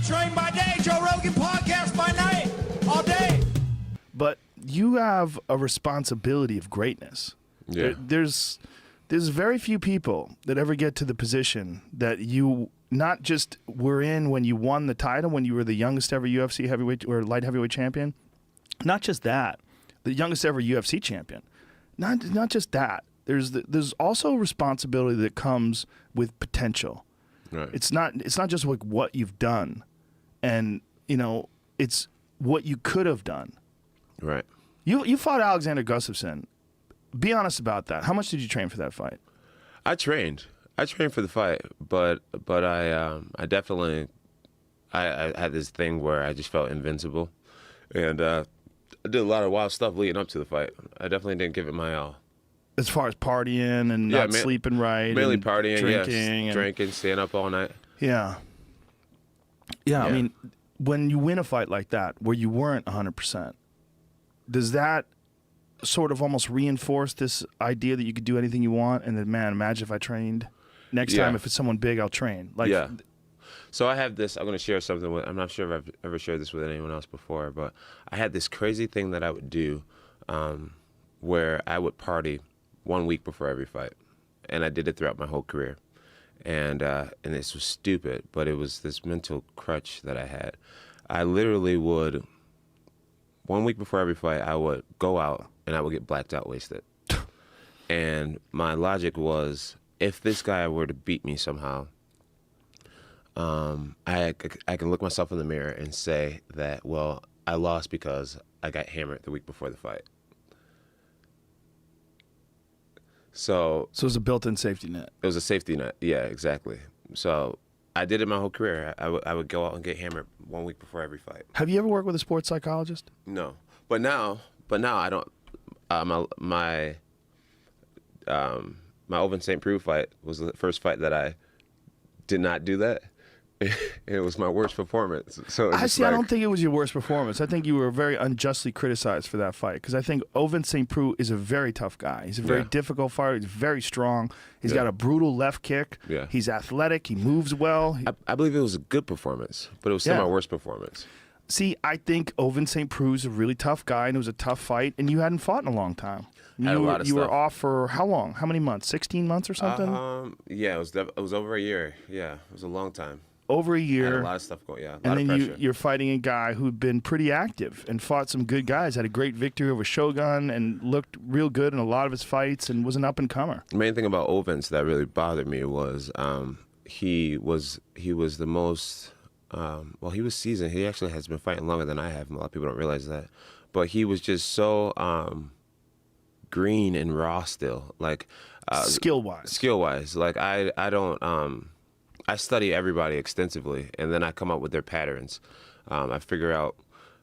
Train by day, Joe Rogan podcast by night, all day. But you have a responsibility of greatness. Yeah. There's very few people that ever get to the position that you not just were in when you won the title, when you were the youngest ever UFC heavyweight or light heavyweight champion. Not just that, the youngest ever UFC champion. Not just that. There's also responsibility that comes with potential. Right. It's not just like what you've done, and it's what you could have done. Right. You fought Alexander Gustafsson. Be honest about that. How much did you train for that fight? I trained for the fight, but I definitely I had this thing where I just felt invincible, and I did a lot of wild stuff leading up to the fight. I definitely didn't give it my all. As far as partying and not sleeping right, mainly and partying, drinking, drinking, staying up all night. Yeah. I mean, when you win a fight like that, where you weren't 100%, does that sort of almost reinforce this idea that you could do anything you want, and that, man, imagine if I trained next time, if it's someone big, I'll train. So I have this. I'm going to share something with. I'm not sure if I've ever shared this with anyone else before, but I had this crazy thing that I would do, where I would party 1 week before every fight, and I did it throughout my whole career, and this was stupid, but it was this mental crutch that I had. I literally would 1 week before every fight, I would go out and I would get blacked out wasted, and my logic was, if this guy were to beat me somehow, I can look myself in the mirror and say that, well, I lost because I got hammered the week before the fight. So it was a built-in safety net. It was a safety net. Yeah, exactly. So I did it my whole career. I would go out and get hammered 1 week before every fight. Have you ever worked with a sports psychologist? No, but now I don't. My Ovin St. Preux fight was the first fight that I did not do that. It was my worst performance. So I don't think it was your worst performance. I think you were very unjustly criticized for that fight, because I think Ovin St. Preux is a very tough guy. He's a very difficult fighter. He's very strong. He's got a brutal left kick. Yeah. He's athletic. He moves well. I believe it was a good performance, but it was still my worst performance. See, I think Ovin St. Preux is a really tough guy, and it was a tough fight, and you hadn't fought in a long time. You were off for how long? How many months? 16 months or something? Yeah, it was over a year. Yeah, it was a long time. Over a year. I had a lot of stuff going, yeah. And then you're fighting a guy who'd been pretty active and fought some good guys, had a great victory over Shogun, and looked real good in a lot of his fights, and was an up-and-comer. The main thing about Ovins that really bothered me was he was the most, he was seasoned. He actually has been fighting longer than I have. A lot of people don't realize that. But he was just so green and raw still. Like skill-wise. Like, I don't... I study everybody extensively, and then I come up with their patterns. I figure out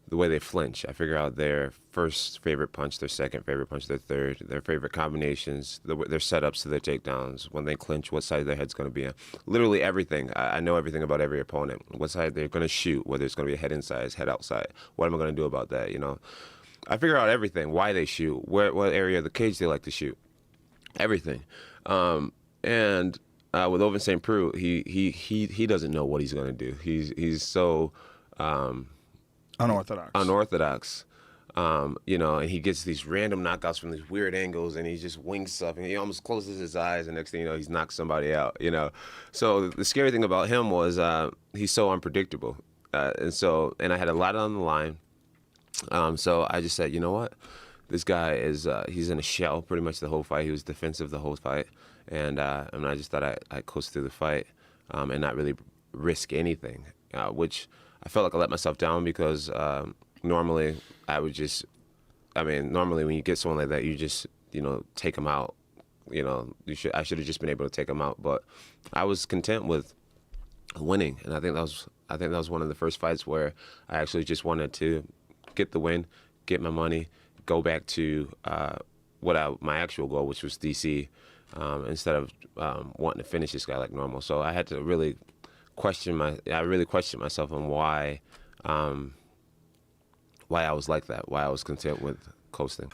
the way they flinch. I figure out their first favorite punch, their second favorite punch, their third, their favorite combinations, their setups to their takedowns, when they clinch, what side their head's going to be on. Literally everything. I know everything about every opponent, what side they're going to shoot, whether it's going to be a head inside, head outside. What am I going to do about that, I figure out everything, why they shoot, what area of the cage they like to shoot, everything. With Ovin St. Preux, he doesn't know what he's going to do. He's so unorthodox. And he gets these random knockouts from these weird angles, and he just wings stuff, and he almost closes his eyes, and next thing you know, he's knocked somebody out. So the scary thing about him was he's so unpredictable, and I had a lot on the line. So I just said, you know what, this guy is he's in a shell pretty much the whole fight. He was defensive the whole fight. And I just thought I'd coast through the fight and not really risk anything, which I felt like I let myself down because normally normally when you get someone like that, you just, take them out. I should have just been able to take them out. But I was content with winning, and I think that was one of the first fights where I actually just wanted to get the win, get my money, go back to my actual goal, which was DC. Instead of wanting to finish this guy like normal. So I had to really question myself on why I was like that, why I was content with coasting.